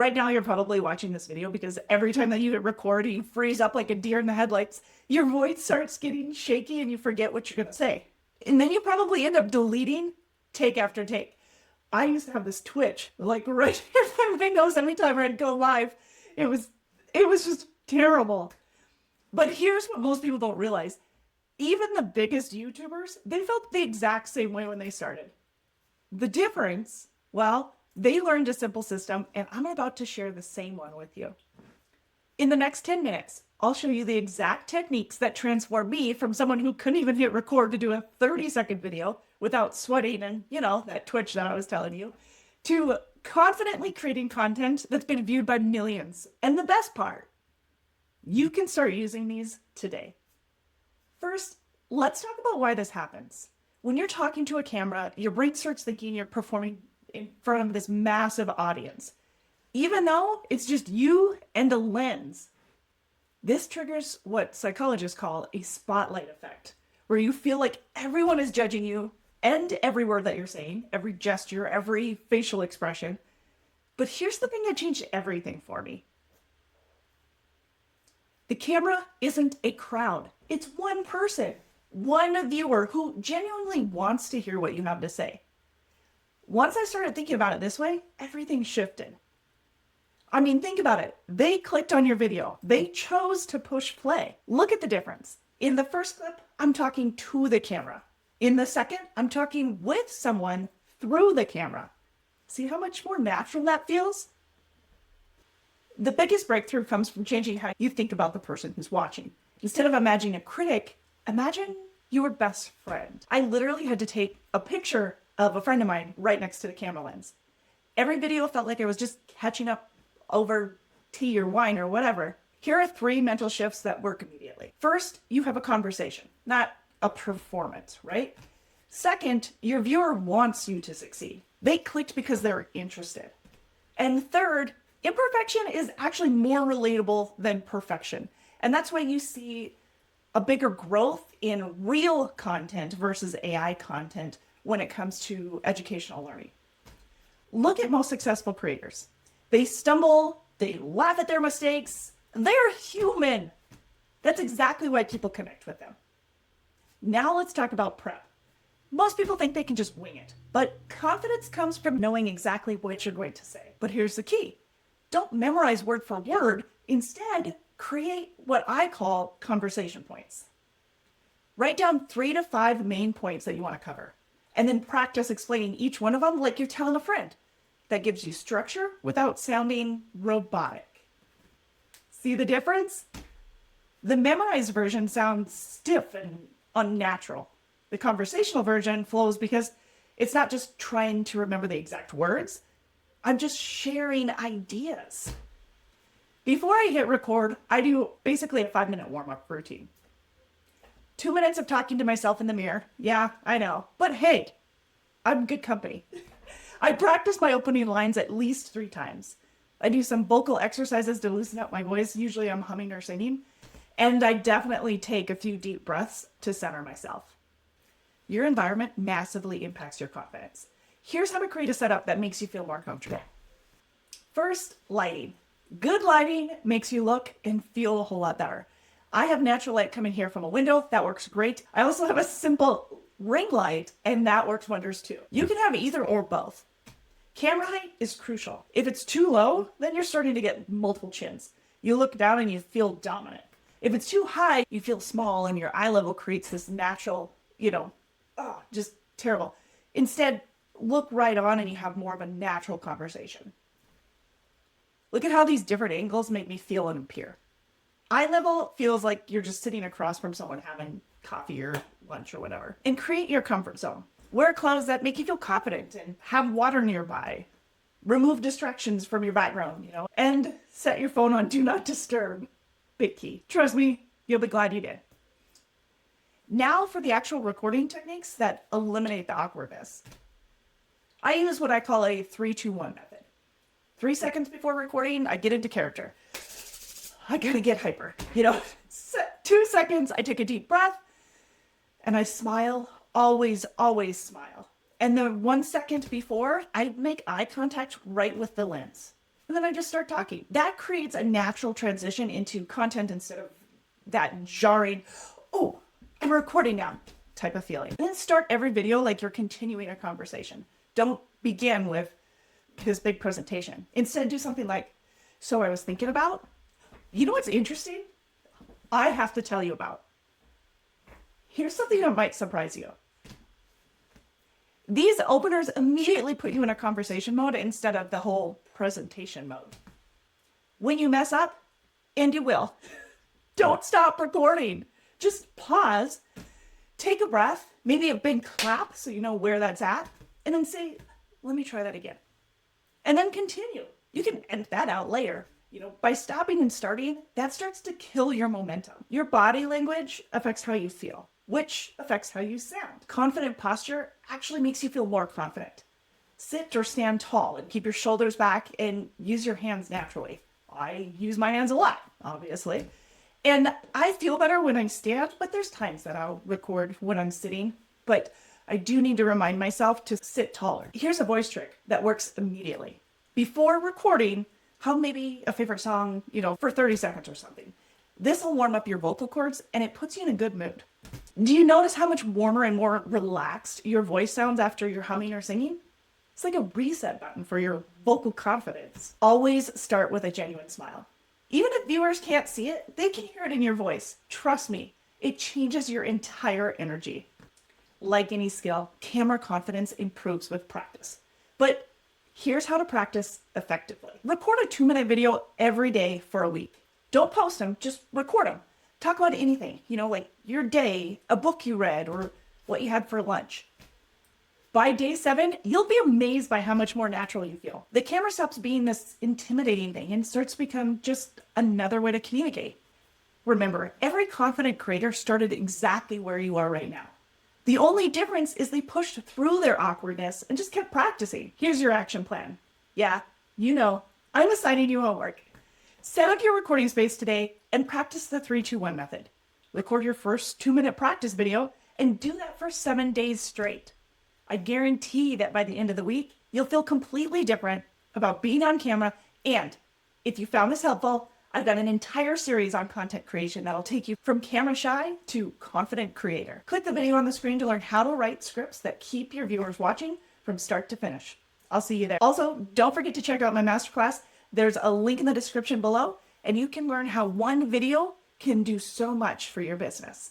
Right now, you're probably watching this video because every time that you hit record, you freeze up like a deer in the headlights. Your voice starts getting shaky and you forget what you're going to say. And then you probably end up deleting take after take. I used to have this twitch like right here in my nose every time I'd go live. It was just terrible. But here's what most people don't realize. Even the biggest YouTubers, they felt the exact same way when they started. The difference, well, they learned a simple system, and I'm about to share the same one with you. In the next 10 minutes, I'll show you the exact techniques that transform me from someone who couldn't even hit record to do a 30-second video without sweating and, that twitch that I was telling you, to confidently creating content that's been viewed by millions. And the best part, you can start using these today. First, let's talk about why this happens. When you're talking to a camera, your brain starts thinking you're performing in front of this massive audience, even though it's just you and a lens. This triggers what psychologists call a spotlight effect, where you feel like everyone is judging you and every word that you're saying, every gesture, every facial expression. But here's the thing that changed everything for me. The camera isn't a crowd. It's one person, one viewer who genuinely wants to hear what you have to say. Once I started thinking about it this way, everything shifted. I mean, think about it. They clicked on your video. They chose to push play. Look at the difference. In the first clip, I'm talking to the camera. In the second, I'm talking with someone through the camera. See how much more natural that feels? The biggest breakthrough comes from changing how you think about the person who's watching. Instead of imagining a critic, imagine your best friend. I literally had to take a picture of a friend of mine right next to the camera lens. Every video felt like I was just catching up over tea or wine or whatever. Here are 3 mental shifts that work immediately. First, you have a conversation, not a performance, right? Second, your viewer wants you to succeed. They clicked because they're interested. And third, imperfection is actually more relatable than perfection. And that's why you see a bigger growth in real content versus AI content when it comes to educational learning. Look at most successful creators. They stumble, they laugh at their mistakes, they're human. That's exactly why people connect with them. Now let's talk about prep. Most people think they can just wing it, but confidence comes from knowing exactly what you're going to say. But here's the key. Don't memorize word for word. Instead, create what I call conversation points. Write down 3 to 5 main points that you want to cover, and then practice explaining each one of them like you're telling a friend. That gives you structure without sounding robotic. See the difference? The memorized version sounds stiff and unnatural. The conversational version flows because it's not just trying to remember the exact words. I'm just sharing ideas. Before I hit record, I do basically a 5-minute warm-up routine. 2 minutes of talking to myself in the mirror. Yeah, I know. But hey, I'm good company. I practice my opening lines at least 3 times. I do some vocal exercises to loosen up my voice. Usually I'm humming or singing. And I definitely take a few deep breaths to center myself. Your environment massively impacts your confidence. Here's how to create a setup that makes you feel more comfortable. First, lighting. Good lighting makes you look and feel a whole lot better. I have natural light coming here from a window. That works great. I also have a simple ring light, and that works wonders too. You can have either or both. Camera height is crucial. If it's too low, then you're starting to get multiple chins. You look down and you feel dominant. If it's too high, you feel small and your eye level creates this natural, just terrible. Instead, look right on and you have more of a natural conversation. Look at how these different angles make me feel and appear. Eye level feels like you're just sitting across from someone having coffee or lunch or whatever. And create your comfort zone. Wear clothes that make you feel confident and have water nearby. Remove distractions from your background, and set your phone on do not disturb. Big key. Trust me, you'll be glad you did. Now for the actual recording techniques that eliminate the awkwardness. I use what I call a 3-2-1 method. 3 seconds before recording, I get into character. I gotta get hyper, 2 seconds, I take a deep breath, and I smile, always, always smile. And then 1 second before, I make eye contact right with the lens. And then I just start talking. That creates a natural transition into content instead of that jarring, oh, I'm recording now type of feeling. And then start every video like you're continuing a conversation. Don't begin with this big presentation. Instead, do something like, so I was thinking about, you know what's interesting? I have to tell you about. Here's something that might surprise you. These openers immediately put you in a conversation mode instead of the whole presentation mode. When you mess up, and you will, don't stop recording. Just pause, take a breath, maybe a big clap so you know where that's at, and then say, let me try that again. And then continue. You can edit that out later. By stopping and starting, that starts to kill your momentum. Your body language affects how you feel, which affects how you sound. Confident posture actually makes you feel more confident. Sit or stand tall and keep your shoulders back and use your hands naturally. I use my hands a lot, obviously. And I feel better when I stand, but there's times that I'll record when I'm sitting. But I do need to remind myself to sit taller. Here's a voice trick that works immediately. Before recording, hum maybe a favorite song, for 30 seconds or something. This will warm up your vocal cords and it puts you in a good mood. Do you notice how much warmer and more relaxed your voice sounds after you're humming or singing? It's like a reset button for your vocal confidence. Always start with a genuine smile. Even if viewers can't see it, they can hear it in your voice. Trust me, it changes your entire energy. Like any skill, camera confidence improves with practice. But here's how to practice effectively. Record a 2-minute video every day for a week. Don't post them, just record them. Talk about anything, like your day, a book you read, or what you had for lunch. By day 7, you'll be amazed by how much more natural you feel. The camera stops being this intimidating thing and starts to become just another way to communicate. Remember, every confident creator started exactly where you are right now. The only difference is they pushed through their awkwardness and just kept practicing. Here's your action plan. Yeah, I'm assigning you homework. Set up your recording space today and practice the 3-2-1 method. Record your first 2-minute practice video and do that for 7 days straight. I guarantee that by the end of the week, you'll feel completely different about being on camera. And if you found this helpful, I've got an entire series on content creation that'll take you from camera shy to confident creator. Click the video on the screen to learn how to write scripts that keep your viewers watching from start to finish. I'll see you there. Also, don't forget to check out my masterclass. There's a link in the description below, and you can learn how one video can do so much for your business.